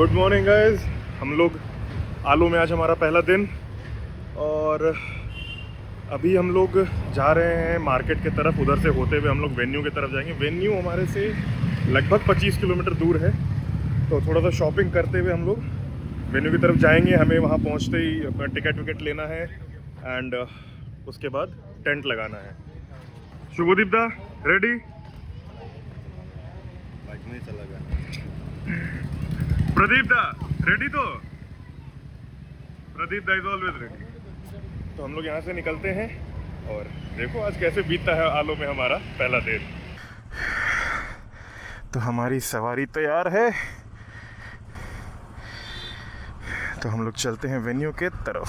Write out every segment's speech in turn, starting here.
Good morning guys. हम लोग आलू में आज हमारा पहला दिन और अभी हम लोग जा रहे हैं मार्केट की तरफ। उधर से होते हुए हम लोग वेन्यू की तरफ जाएंगे। वेन्यू हमारे से लगभग 25 किलोमीटर दूर है, तो थोड़ा सा शॉपिंग करते हुए हम लोग वेन्यू की तरफ जाएंगे। हमें वहाँ पहुँचते ही अपना टिकट विकेट लेना है एंड उसके बाद टेंट लगाना है। शुभदीप दा रेडी? बाइक में ही चला गया। प्रदीप दा रेडी? तो प्रदीप दा इज ऑलवेज रेडी। तो हम लोग यहाँ से निकलते हैं और देखो आज कैसे बीतता है आलो में हमारा पहला दिन। तो हमारी सवारी तैयार है, तो हम लोग चलते हैं वेन्यू के तरफ।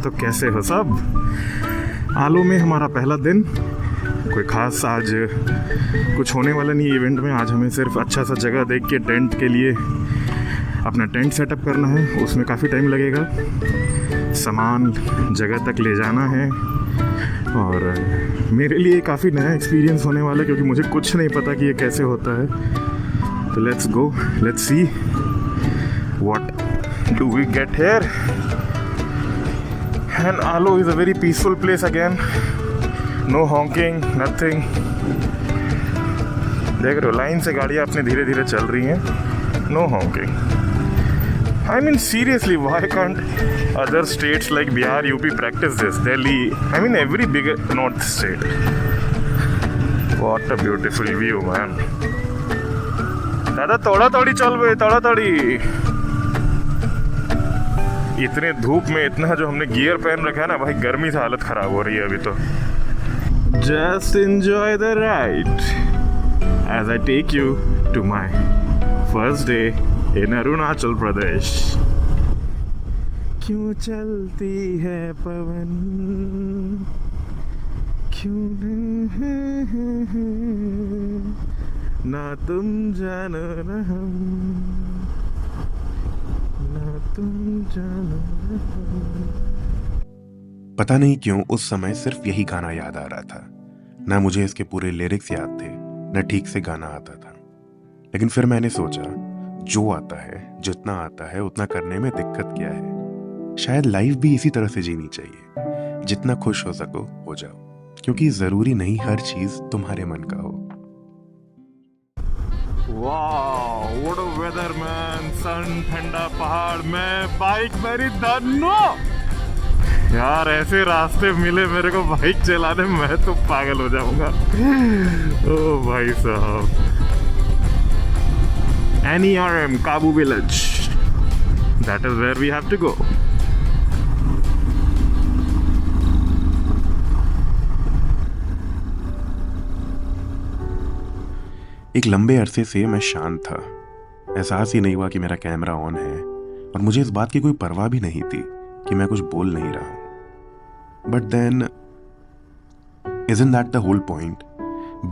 तो कैसे हो सब? आलो में हमारा पहला दिन। कोई खास आज कुछ होने वाला नहीं इवेंट में। आज हमें सिर्फ अच्छा सा जगह देख के टेंट के लिए अपना टेंट सेटअप करना है। उसमें काफ़ी टाइम लगेगा, सामान जगह तक ले जाना है और मेरे लिए काफ़ी नया एक्सपीरियंस होने वाला है क्योंकि मुझे कुछ नहीं पता कि ये कैसे होता है। तो let's go, let's see what do we get here. And Aalo is a very peaceful place again. No honking, nothing. देख रहे हो लाइन से गाड़ियाँ अपने धीरे धीरे चल रही हैं। No honking. I mean seriously, why can't other states like Bihar, UP practice this? Delhi, I mean every big north state. What a beautiful view, man. दादा तोड़ा तोड़ी चल बे, तोड़ा तोड़ी। इतने धूप में इतना जो हमने गियर पहन रखा है ना भाई, गर्मी से हालत खराब हो रही है अभी तो। Just enjoy the ride as I take you to my first day in Arunachal Pradesh. क्यों चलती है पवन, क्यों ना तुम जानो ना हम, ना तुम जानो ना हम। पता नहीं क्यों उस समय सिर्फ यही गाना याद आ रहा था। ना मुझे इसके पूरे लिरिक्स याद थे, न ठीक से गाना आता था। लेकिन फिर मैंने सोचा जो आता है, जितना आता है उतना करने में दिक्कत क्या है। शायद लाइफ भी इसी तरह से जीनी चाहिए। जितना खुश हो सको हो जाओ, क्योंकि जरूरी नहीं हर चीज तुम्हारे मन का हो। वाह, व्हाट अ वेदर मैन। सन, ठंडा पहाड़ में बाइक मेरी धन्नो। यार ऐसे रास्ते मिले मेरे को बाइक चलाने, मैं तो पागल हो जाऊंगा। ओ भाई साहब। NERM, Kabu village. That is where we have to go. एक लंबे अरसे से मैं शांत था। एहसास ही नहीं हुआ कि मेरा कैमरा ऑन है और मुझे इस बात की कोई परवाह भी नहीं थी कि मैं कुछ बोल नहीं रहा हूं। But then, isn't that the whole point?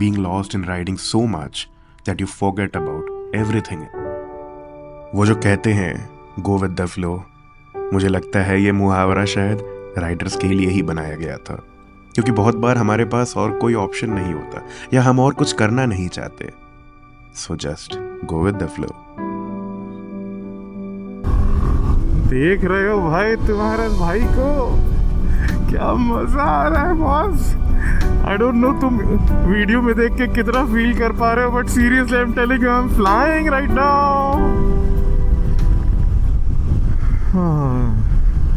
Being lost in riding so much that you forget about everything. वो जो कहते हैं go with the flow, मुझे लगता है ये मुहावरा शायद राइडर्स के लिए ही बनाया गया था, क्योंकि बहुत बार हमारे पास और कोई ऑप्शन नहीं होता या हम और कुछ करना नहीं चाहते। So just go with the flow. देख रहे हो भाई तुम्हारे भाई को, क्या मजा आ रहा है बॉस। आई डोंट नो तुम वीडियो में देख के कितना फील कर पा रहे हो, but seriously I am telling you, I am flying right now.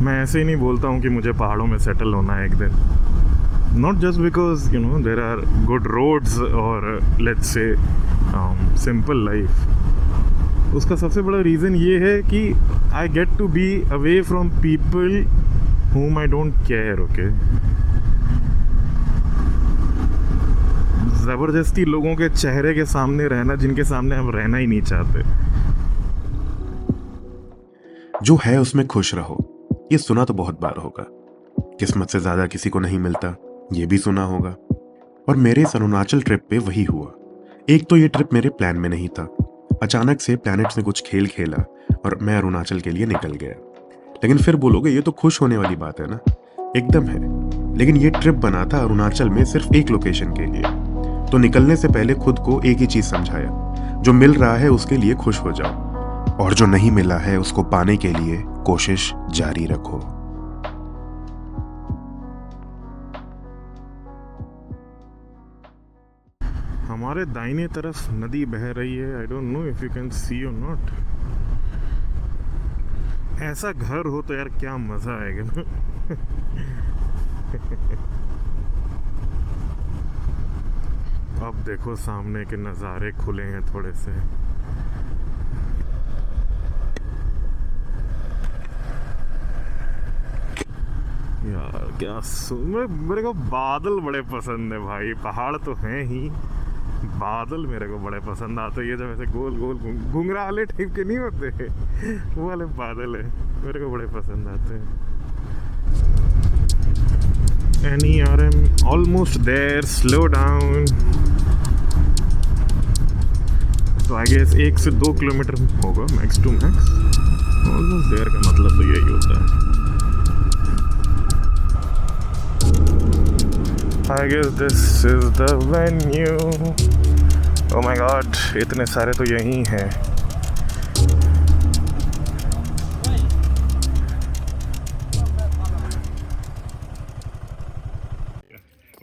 मैं ऐसे ही नहीं बोलता हूँ कि मुझे पहाड़ों में सेटल होना है एक दिन। Not just because you know there are good roads और लेट्स से सिंपल लाइफ। उसका सबसे बड़ा रीज़न ये है कि I get to be away from people whom I don't care, okay? जबरदस्ती लोगों के चेहरे के सामने रहना जिनके सामने हम रहना ही नहीं चाहते। जो है उसमें खुश रहो, ये सुना तो बहुत बार होगा। किस्मत से ज्यादा किसी को नहीं मिलता, ये भी सुना होगा। और मेरे इस अरुणाचल ट्रिप पे वही हुआ। एक तो ये ट्रिप मेरे प्लान में नहीं था। अचानक से प्लैनेट्स ने कुछ खेल खेला और मैं अरुणाचल के लिए निकल गया। लेकिन फिर बोलोगे ये तो खुश होने वाली बात है ना? एकदम है। लेकिन ये ट्रिप बना था अरुणाचल में सिर्फ एक लोकेशन के लिए। तो निकलने से पहले खुद को एक ही चीज समझाया, जो मिल रहा है उसके लिए खुश हो जाओ, और जो नहीं मिला है उसको पाने के लिए कोशिश जारी रखो। हमारे दाहिने तरफ नदी बह रही है। I don't know if you can see और नॉट। ऐसा घर हो तो यार क्या मजा आएगा ना। अब देखो सामने के नज़ारे खुले हैं थोड़े से। यार क्या मेरे को बादल बड़े पसंद है भाई। पहाड़ तो हैं ही, बादल मेरे को बड़े पसंद आते हैं। ये जब ऐसे गोल गोल घुंघराले टाइप के नहीं होते, वो वाले बादल है मेरे को बड़े पसंद आते हैं। NERM almost there, slow down। तो आई गेस 1 से 2 किलोमीटर होगा max to max. Almost there का मतलब तो यही होता है। I guess this is the venue. Oh my god, इतने सारे तो यही हैं।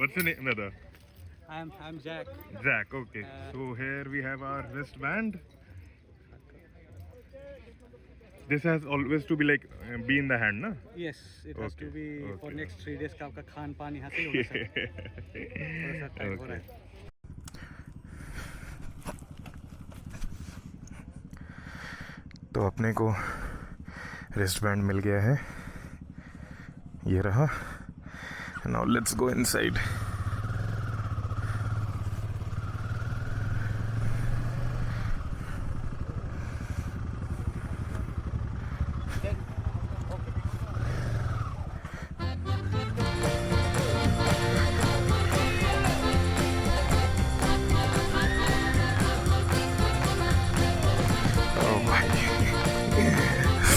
What's your name, brother? I'm Jack. Jack, okay. So here we have our wristband. This has always to be like be in the hand, na? Yes, it has Okay, to be for okay. next 3 days का आपका खान पान यहाँ से ही होगा sir. थोड़ा सा time हो रहा है। तो अपने को रिस्टबैंड मिल गया है, ये रहा। Now let's go inside.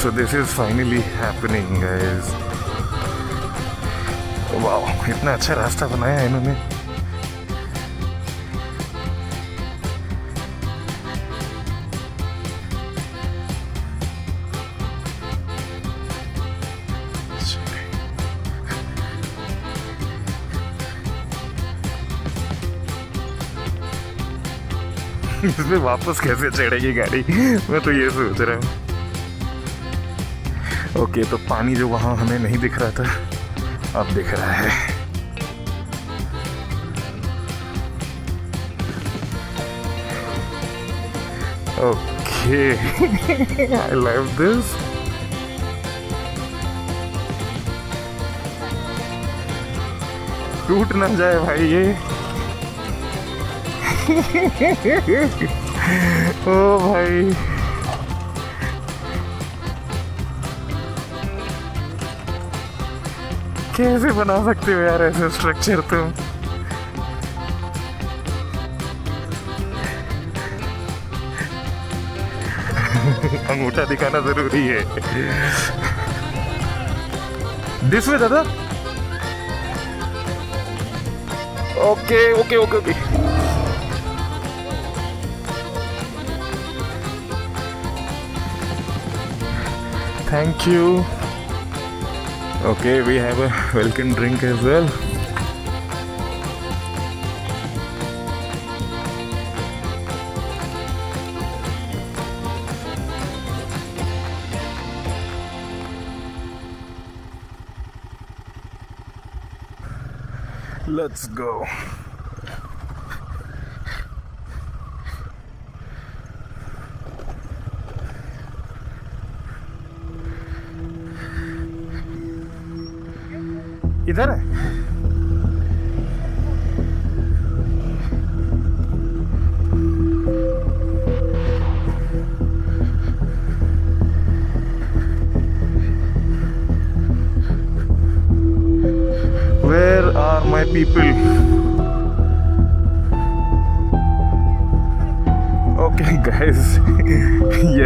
So this is finally happening, guys. Wow, इतना अच्छा रास्ता बनाया है इन्होंने। इसमें वापस कैसे चढ़ेगी गाड़ी, मैं तो ये सोच रहा हूँ। ओके, तो पानी जो वहाँ हमें नहीं दिख रहा था अब दिख रहा है। Okay, I love this. टूट ना जाए भाई ये। ओ भाई, कैसे बना सकते हो यार ऐसे स्ट्रक्चर तुम। अंगूठा दिखाना जरूरी है। दिस वे दादा। Okay okay okay okay. Thank you. Okay, we have a welcome drink as well. Let's go. इधर है। Where are my people? Okay guys,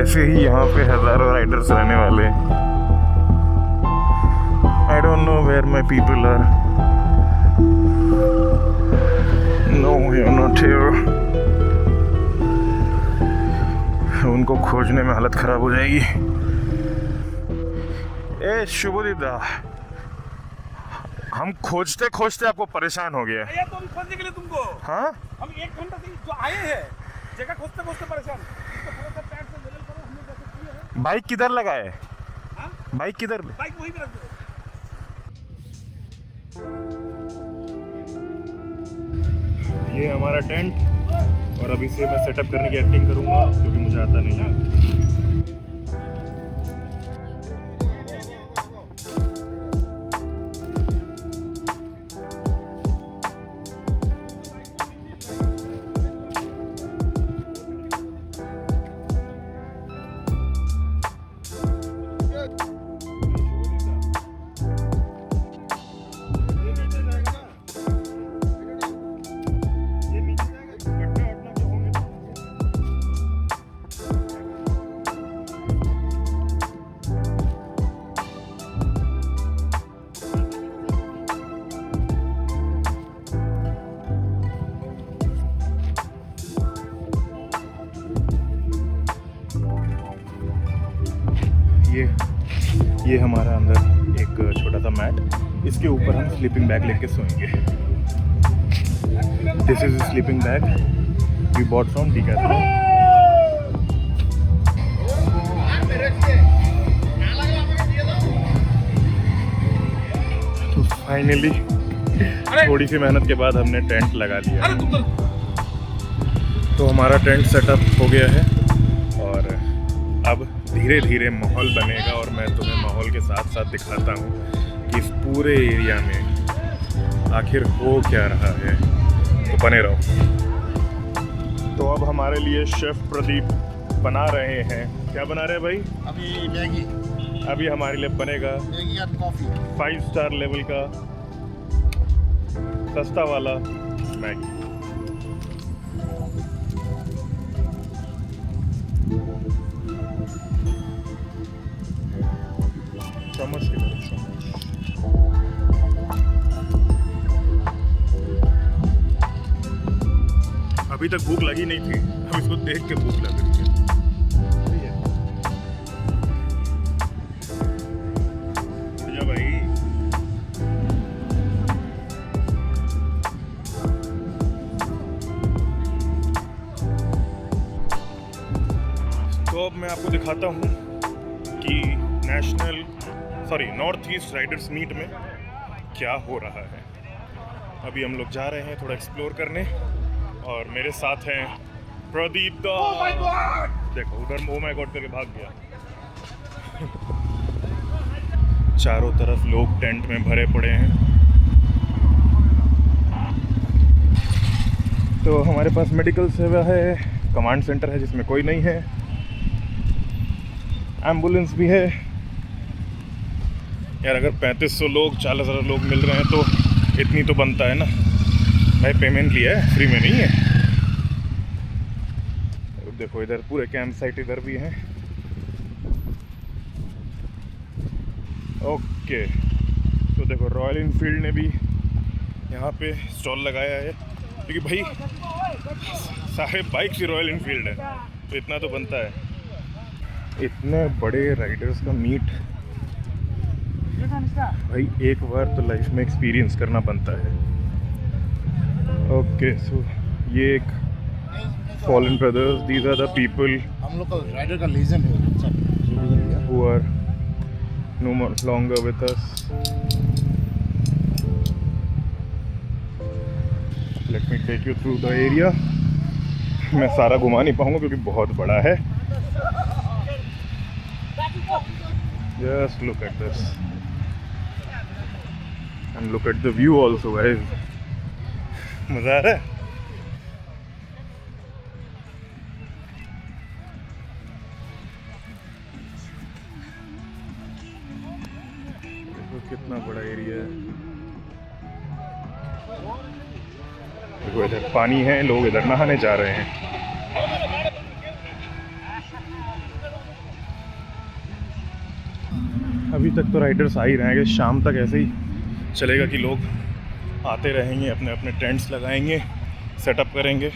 ऐसे ही यहाँ पे हजारों राइडर्स रहने वाले हैं। I don't know where my people are. No, you're not here. उनको खोजने में हालत खराब हो जाएगी। ए शुभदीदा, हम खोजते खोजते आपको परेशान हो गया। ये तो हम खोजने के लिए तुमको, हाँ, हम 1 घंटा से जो आए हैं जगह खोजते खोजते परेशान। इसको थोड़ा सा पैर से जलेल करो, हमने जैसे किए हैं। बाइक किधर लगाए? हाँ? बाइक किधर? बाइक वहीं पे रख दो। ये हमारा टेंट, और अभी से मैं सेटअप करने की एक्टिंग करूंगा क्योंकि मुझे आता नहीं है। ये हमारा अंदर एक छोटा सा मैट, इसके ऊपर हम स्लीपिंग बैग लेके सोएंगे। This is sleeping bag we bought from Decathlon. तो फाइनली थोड़ी सी मेहनत के बाद हमने टेंट लगा लिया। तो हमारा टेंट सेटअप हो गया है और अब धीरे धीरे माहौल बनेगा और मैं तुम्हें माहौल के साथ साथ दिखाता हूँ कि इस पूरे एरिया में आखिर हो क्या रहा है। तो बने रहो। तो अब हमारे लिए शेफ प्रदीप बना रहे हैं। क्या बना रहे हैं भाई? अभी मैगी। अभी हमारे लिए बनेगा मैगी और कॉफ़ी। 5 स्टार लेवल का सस्ता वाला मैगी। चम्मच की तरह चम्मच। अभी तक भूख लगी नहीं थी, अब इसको देख के भूख लग रही है। जा भाई। तो अब मैं आपको दिखाता हूँ कि नॉर्थ ईस्ट राइडर्स मीट में क्या हो रहा है। अभी हम लोग जा रहे हैं थोड़ा एक्सप्लोर करने और मेरे साथ हैं प्रदीप दा। देखो उधर ओ माय गॉड करके भाग गया। चारों तरफ लोग टेंट में भरे पड़े हैं। तो हमारे पास मेडिकल सेवा है, कमांड सेंटर है जिसमें कोई नहीं है, एम्बुलेंस भी है। यार अगर 3500 लोग 40,000 लोग मिल रहे हैं तो इतनी तो बनता है ना भाई। पेमेंट लिया है, फ्री में नहीं है। देखो इधर पूरे कैंप साइट इधर भी हैं। ओके, तो देखो रॉयल इनफील्ड ने भी यहाँ पे स्टॉल लगाया है क्योंकि भाई सारे बाइक ही रॉयल इनफील्ड है तो इतना तो बनता है। इतने बड़े राइडर्स का मीट भाई एक बार तो लाइफ में एक्सपीरियंस करना बनता है। ओके, सो ये एक fallen brothers, these are the people हम लोग का राइडर का लीजेंड है सब who are no more longer with us. Let me take you through the area. मैं सारा घुमा नहीं पाऊंगा क्योंकि बहुत बड़ा है। Just look at this and look at the view also, guys. मजा आ रहा है। देखो कितना बड़ा एरिया है। देखो इधर पानी है, लोग इधर नहाने जा रहे हैं। अभी तक तो राइडर्स आ ही रहेंगे, शाम तक ऐसे ही चलेगा कि लोग आते रहेंगे, अपने अपने टेंट्स लगाएंगे सेटअप करेंगे।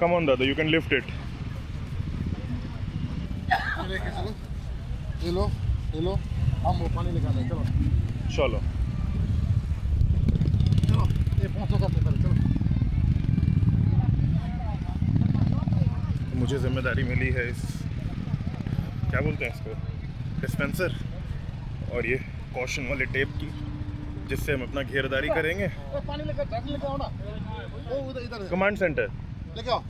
कम ऑन दादा, यू कैन लिफ्ट इट। लेके चलो, ये लो, हम वो पानी लेकर आते हैं, चलो चलो चलो, ये पहुँचो करते पहले, चलो। मुझे जिम्मेदारी मिली है इस, क्या बोलते हैं इसको, डिस्पेंसर और ये कॉशन वाले टेप की, जिससे हम अपना घेरदारी करेंगे। वो पानी लेकर आओ ना, वो उधर इधर कमांड सेंटर। लेके आओ।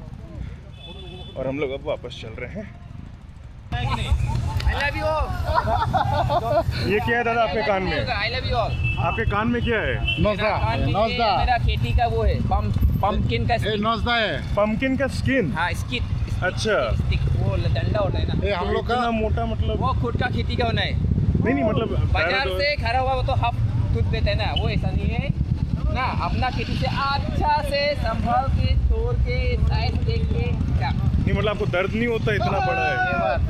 और हम लोग अब वापस चल रहे हैं। I love you all. ये क्या है दादा आपके कान में? I love you all. आपके कान में क्या है? नौजदा, कान में नौजदा, मेरा खेती का वो है, पम्पकिन का ये स्टिक। नौजदा है। पम्पकिन का स्किन। हाँ, स्टिक। अच्छा। स्टिक, वो डंडा होता है ना। ये हम लोग का इतना मोटा, मतलब वो खुद का खेती का होना है। नहीं मतलब बाजार से खड़ा हुआ वो तो हाफ दूध देते हैं ना, वो ऐसा नहीं है ना। अपना खेती से अच्छा से संभाल के, तोड़ के, साइज देख के क्या। नहीं मतलब आपको दर्द नहीं होता, इतना बड़ा है।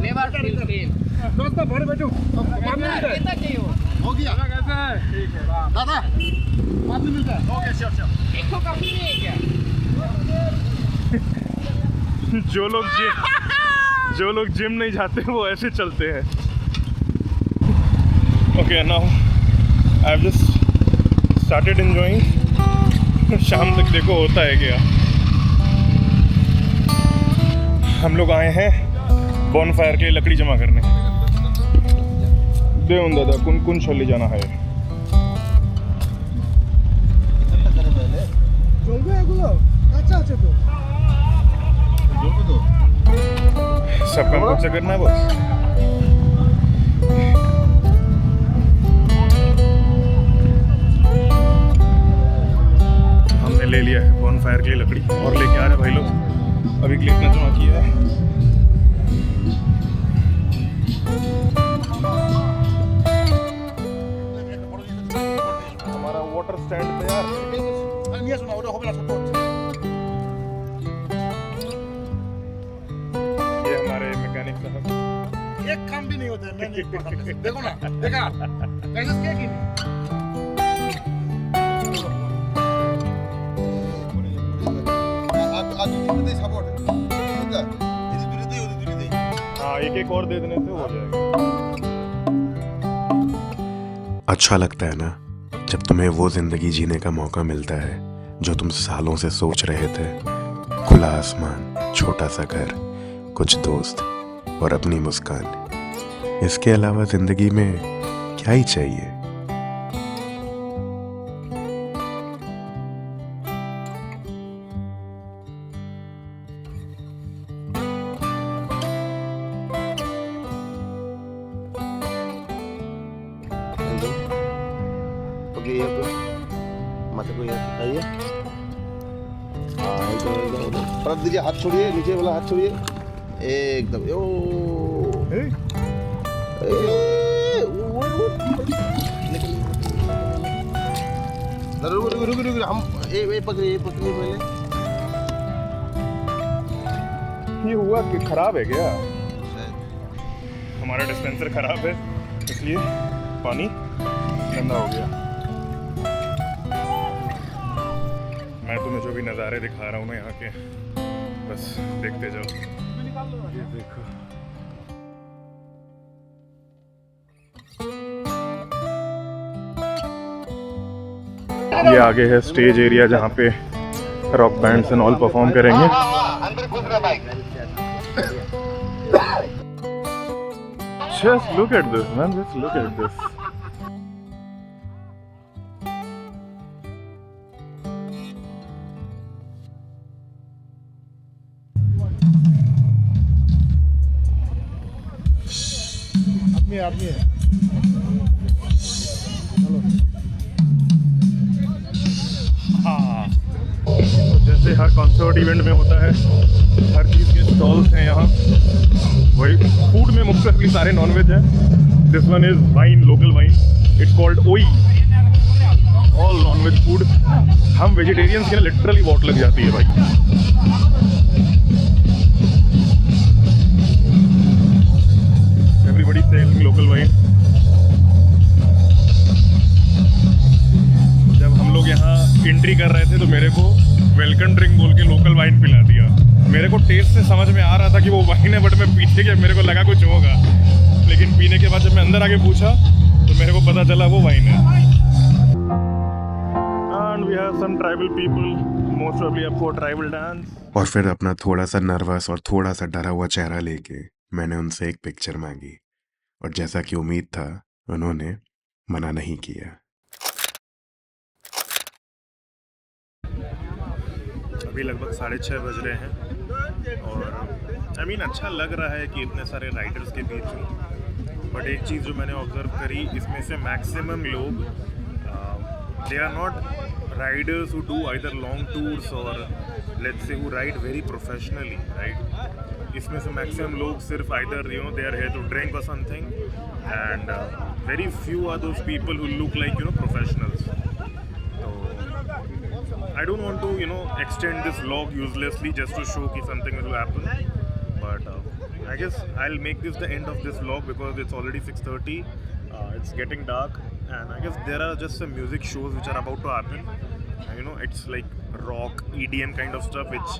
Never feel pain. नौजदा भरे बैठो। कितना चाहिए वो? हो गया। कैसा है? ठीक है। दादा, बाद में मिलता है। Okay, sure. एक तो कंपनी है क्या? जो लोग जिम नहीं जाते वो ऐसे चलते हैं। Okay, now I have just started enjoying. शाम तक देखो होता है क्या। हम लोग आए हैं बॉनफायर के लिए लकड़ी जमा करने। देवन दादा कुन छोली जाना है। सब काम खुद से करना है बस। हमने ले लिया है बॉनफायर के लिए लकड़ी और लेके आ रहे भाई लोग। अभी के लिए इतना जमा किया है। हमारा वाटर स्टैंड तैयार। नहीं सुना, वो हो गया सपोर्ट। ये हमारे मैकेनिक साहब। एक काम भी नहीं होता है, मैं नहीं पकड़ने से। देखो ना, देखा कैसे क्या की नहीं। आज दूसरे दे सपोर्ट है, ठीक है? इधर दूसरे दे। हाँ, एक और दे देने से हो जाएगा। अच्छा लगता है ना जब तुम्हें वो जिंदगी जीने का मौका मिलता है जो तुम सालों से सोच रहे थे। खुला आसमान, छोटा सा घर, कुछ दोस्त और अपनी मुस्कान। इसके अलावा जिंदगी में क्या ही चाहिए। रख दीजिए, हाथ छोड़िए, नीचे वाला हाथ छोड़िए, एकदम। ओ रुक हम ये पकड़िए पहले। ये हुआ कि खराब है क्या? हमारा डिस्पेंसर खराब है, इसलिए पानी गंदा हो गया। मैं तुम्हें जो भी नज़ारे दिखा रहा हूँ ना यहाँ के, बस देखते जाओ। ये देखो, ये आगे है स्टेज एरिया जहाँ पे rock bands and all perform करेंगे। Just look at this, man. Just look at this. आदमी है। हाँ, तो जैसे हर कॉन्सर्ट इवेंट में होता है, हर चीज़ के स्टॉल्स हैं यहाँ। वही फूड में मुख्तलिफ सारे नॉनवेज हैं। This one is wine, local wine, it's called ओई। All nonveg food. हम वेजिटेरियंस के लिए लिटरली बहुत लग जाती है भाई। Everybody selling local wine. जब हम लोग यहाँ एंट्री कर रहे थे तो मेरे को वेलकम ड्रिंक बोल के लोकल वाइन पिला दिया। मेरे को टेस्ट से समझ में आ रहा था कि वो वाइन है, बट मैं पीने के मेरे को लगा कुछ होगा, लेकिन पीने के बाद जब मैं अंदर आके पूछा तो मेरे को पता चला वो वाइन है। And we have some tribal people, most probably up for tribal dance. और फिर अपना थोड़ा सा नर्वस और थोड़ा सा डरा हुआ चेहरा लेके मैंने उनसे एक पिक्चर मांगी, और जैसा कि उम्मीद था उन्होंने मना नहीं किया। अभी लगभग 6:30 बज रहे हैं और अच्छा लग रहा है कि इतने सारे राइडर्स के बीच हूँ, बट एक चीज़ जो मैंने ऑब्जर्व करी, इसमें से मैक्सिमम लोग they are not riders who do either long tours or let's say who ride very professionally, right? इसमें से maximum लोग सिर्फ either they are here to drink or something, and very few are those people who look like professionals. So I don't want to extend this vlog uselessly just to show कि something will happen, but I guess I'll make this the end of this vlog because it's already 6:30. It's getting dark, and I guess there are just some music shows which are about to happen. It's like rock, EDM kind of stuff which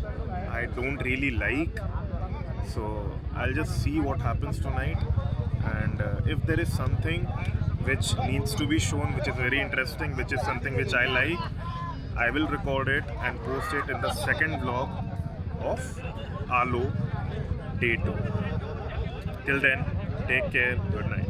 I don't really like. So I'll just see what happens tonight, and if there is something which needs to be shown, which is very interesting, which is something which I like, I will record it and post it in the second vlog of Alo Day 2. Till then, take care, good night.